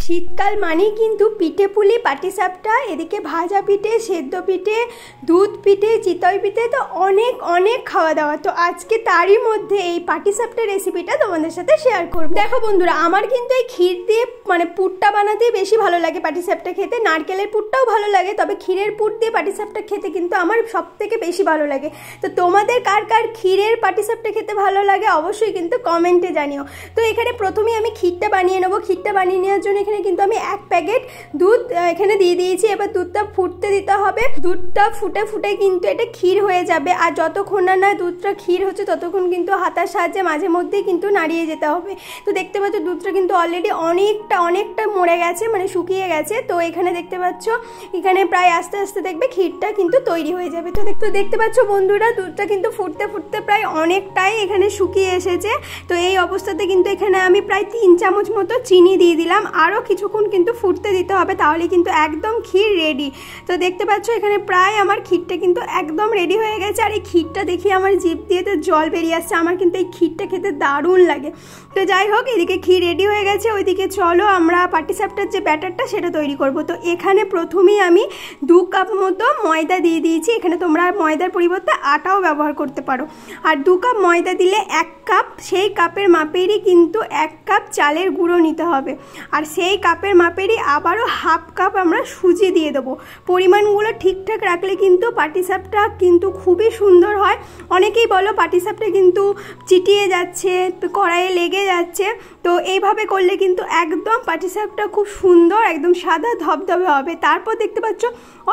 শীতকাল মানেই কিন্তু পিঠে পুলি পাটিসাপটা, এদিকে ভাজা পিঠে, সেদ্ধ পিঠে, দুধ পিঠে, চিতই পিঠে, তো অনেক অনেক খাওয়া দাওয়া। তো আজকে তারই মধ্যে এই পাটিসাপটা রেসিপিটা তোমাদের সাথে শেয়ার করব। দেখো বন্ধুরা, আমার কিন্তু এই ক্ষীর দিয়ে মানে পুরটা বানাতেই বেশি ভালো লাগে পাটিসাপটা খেতে। নারকেলের পুরটাও ভালো লাগে, তবে ক্ষীরের পুর দিয়ে পাটিসাপটা খেতে কিন্তু আমার সব থেকে বেশি ভালো লাগে। তো তোমাদের কার কার ক্ষীরের পাটিসাপটা খেতে ভালো লাগে অবশ্যই কিন্তু কমেন্টে জানিও। তো এখানে প্রথমেই আমি ক্ষীরটা বানিয়ে নেবো। ক্ষীরটা বানিয়ে নেওয়ার জন্য এখানে কিন্তু আমি 1 প্যাকেট দুধ এখানে দিয়ে দিয়েছি। এবার দুধটা ফুটতে দিতে হবে। দুধটা ফুটে ফুটে কিন্তু এটা ক্ষীর হয়ে যাবে। আর যতক্ষণ না দুধটা ক্ষীর হচ্ছে ততক্ষণ কিন্তু হাতার সাহায্যে মাঝে মধ্যেই কিন্তু নাড়িয়ে যেতে হবে। তো দেখতে পাচ্ছ দুধটা কিন্তু অলরেডি অনেকটা মরে গেছে, মানে শুকিয়ে গেছে। তো এখানে দেখতে পাচ্ছ এখানে প্রায় আস্তে আস্তে দেখবে ক্ষীরটা কিন্তু তৈরি হয়ে যাবে। তো দেখতে পাচ্ছ বন্ধুরা, দুধটা কিন্তু ফুটতে ফুটতে প্রায় অনেকটাই এখানে শুকিয়ে এসেছে। তো এই অবস্থাতে কিন্তু এখানে আমি প্রায় 3 চামচ মতো চিনি দিয়ে দিলাম। আরও কিছুক্ষণ কিন্তু ফুটতে দিতে হবে, তাহলে কিন্তু একদম ক্ষীর রেডি। তো দেখতে পাচ্ছ এখানে প্রায় আমার ক্ষীরটা কিন্তু একদম রেডি হয়ে গেছে। আর এই ক্ষীরটা দেখি আমার জিভ দিয়ে তো জল বেরিয়ে আসছে। আমার কিন্তু এই ক্ষীরটা খেতে দারুণ লাগে। তো যাই হোক, এদিকে ক্ষীর রেডি হয়ে গেছে, ওইদিকে চলো আমরা পাটিসাপটার যে ব্যাটারটা সেটা তৈরি করব। তো এখানে প্রথমেই আমি 2 কাপ মতো ময়দা দিয়ে দিয়েছি। এখানে তোমরা ময়দার পরিবর্তে আটাও ব্যবহার করতে পারো। আর 2 কাপ ময়দা দিলে 1 কাপ, সেই কাপের মাপেরই কিন্তু 1 কাপ চালের গুঁড়ো নিতে হবে। আর সেই কাপের মাপেরই আবারও 1/2 কাপ আমরা সুজি দিয়ে দেবো। পরিমাণগুলো ঠিকঠাক রাখলে কিন্তু পাটিসাপটা কিন্তু খুবই সুন্দর হয়। অনেকেই বলো পাটিসাপটা কিন্তু চিটিয়ে যাচ্ছে, কড়াইয়ে লেগে যাচ্ছে। তো এইভাবে করলে কিন্তু একদম পাটিসাপটা খুব সুন্দর একদম সাদা ধবধবে হবে। তারপর দেখতে পাচ্ছ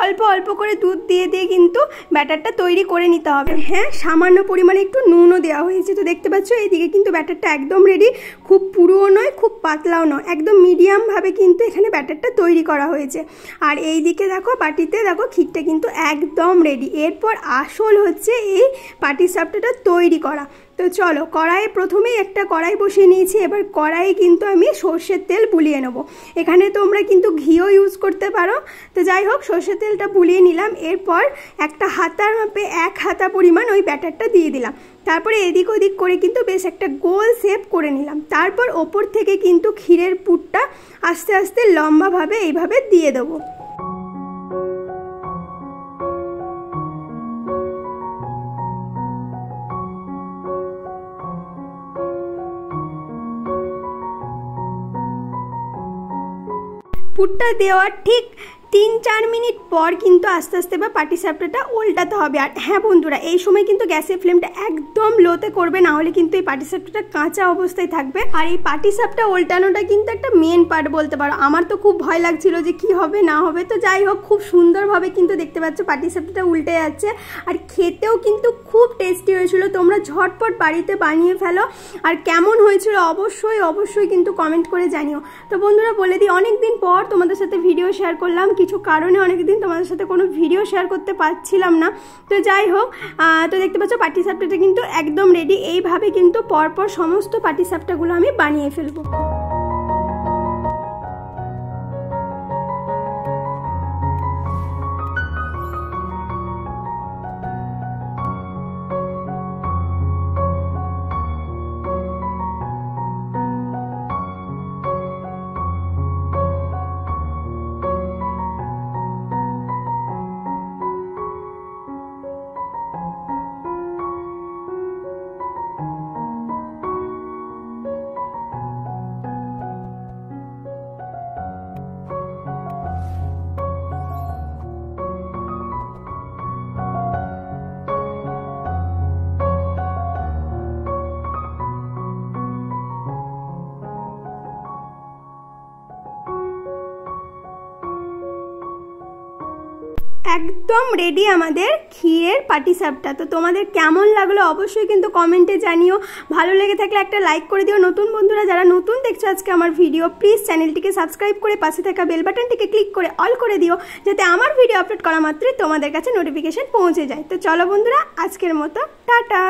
অল্প অল্প করে দুধ দিয়ে দিয়ে কিন্তু ব্যাটারটা তৈরি করে নিতে হবে। হ্যাঁ, সামান্য পরিমাণে একটু নুনও দেওয়া হয়েছে। তো দেখতে পাচ্ছ এইদিকে কিন্তু ব্যাটারটা একদম রেডি। খুব পুরোও নয়, খুব পাতলাও নয়, একদম মিডিয়ামভাবে কিন্তু এখানে ব্যাটারটা তৈরি করা হয়েছে। আর এই দিকে দেখো বাটিতে দেখো ক্ষীরটা কিন্তু একদম রেডি। এরপর আসল হচ্ছে এই পাটিসাপটাটা তৈরি করা। তো চলো, কড়াইয়ে প্রথমেই একটা কড়াই বসিয়ে নিয়েছি। এবার কড়াইয়ে কিন্তু আমি সর্ষের তেল বুলিয়ে নেব। এখানে তোমরা কিন্তু ঘিও ইউজ করতে পারো। তো যাই হোক, সর্ষের তেলটা বুলিয়ে নিলাম। এরপর একটা হাতার মাপে 1 হাতা পরিমাণ ওই ব্যাটারটা দিয়ে দিলাম। তারপরে এদিক ওদিক করে কিন্তু বেশ একটা গোল শেপ করে নিলাম। তারপর ওপর থেকে কিন্তু ক্ষীরের পুরটা আস্তে আস্তে লম্বাভাবে এইভাবে দিয়ে দেবো। পুরটা দেওয়ার ঠিক 3-4 মিনিট পর কিন্তু আস্তে আস্তে বা পাটিসাপটাটা উল্টাতে হবে। আর হ্যাঁ বন্ধুরা, এই সময় কিন্তু গ্যাসের ফ্লেমটা একদম লোতে করবে, না হলে কিন্তু এই পাটিসাপটাটা কাঁচা অবস্থায় থাকবে। আর এই পাটিসাপটা উল্টানোটা কিন্তু একটা মেন পার্ট বলতে পারো। আমার তো খুব ভয় লাগছিল যে কি হবে না হবে। তো যাই হোক, খুব সুন্দরভাবে কিন্তু দেখতে পাচ্ছ পাটিসাপটাটা উল্টে যাচ্ছে। আর খেতেও কিন্তু খুব টেস্টি হয়েছিল। তোমরা ঝটপট বাড়িতে বানিয়ে ফেলো। আর কেমন হয়েছিল অবশ্যই কিন্তু কমেন্ট করে জানিও। তো বন্ধুরা বলে দিই, অনেকদিন পর তোমাদের সাথে ভিডিও শেয়ার করলাম। কিছু কারণে অনেকদিন তোমাদের সাথে কোনো ভিডিও শেয়ার করতে পারছিলাম না। তো যাই হোক, তো দেখতে পাচ্ছ পাটিসাপটাটা কিন্তু একদম রেডি। এইভাবে কিন্তু পরপর সমস্ত পাটিসাপটাগুলো আমি বানিয়ে ফেলবো। একদম রেডি আমাদের ক্ষীরের পাটিসাপটা। তো তোমাদের কেমন লাগলো অবশ্যই কিন্তু কমেন্টে জানিও। ভালো লেগে থাকলে একটা লাইক করে দিও। নতুন বন্ধুরা যারা নতুন দেখছো আজকে আমার ভিডিও, প্লিজ চ্যানেলটিকে সাবস্ক্রাইব করে পাশে থাকা বেল বাটনটিকে ক্লিক করে অল করে দিও, যাতে আমার ভিডিও আপলোড করা মাত্রই তোমাদের কাছে নোটিফিকেশন পৌঁছে যায়। তো চলো বন্ধুরা, আজকের মতো টাটা।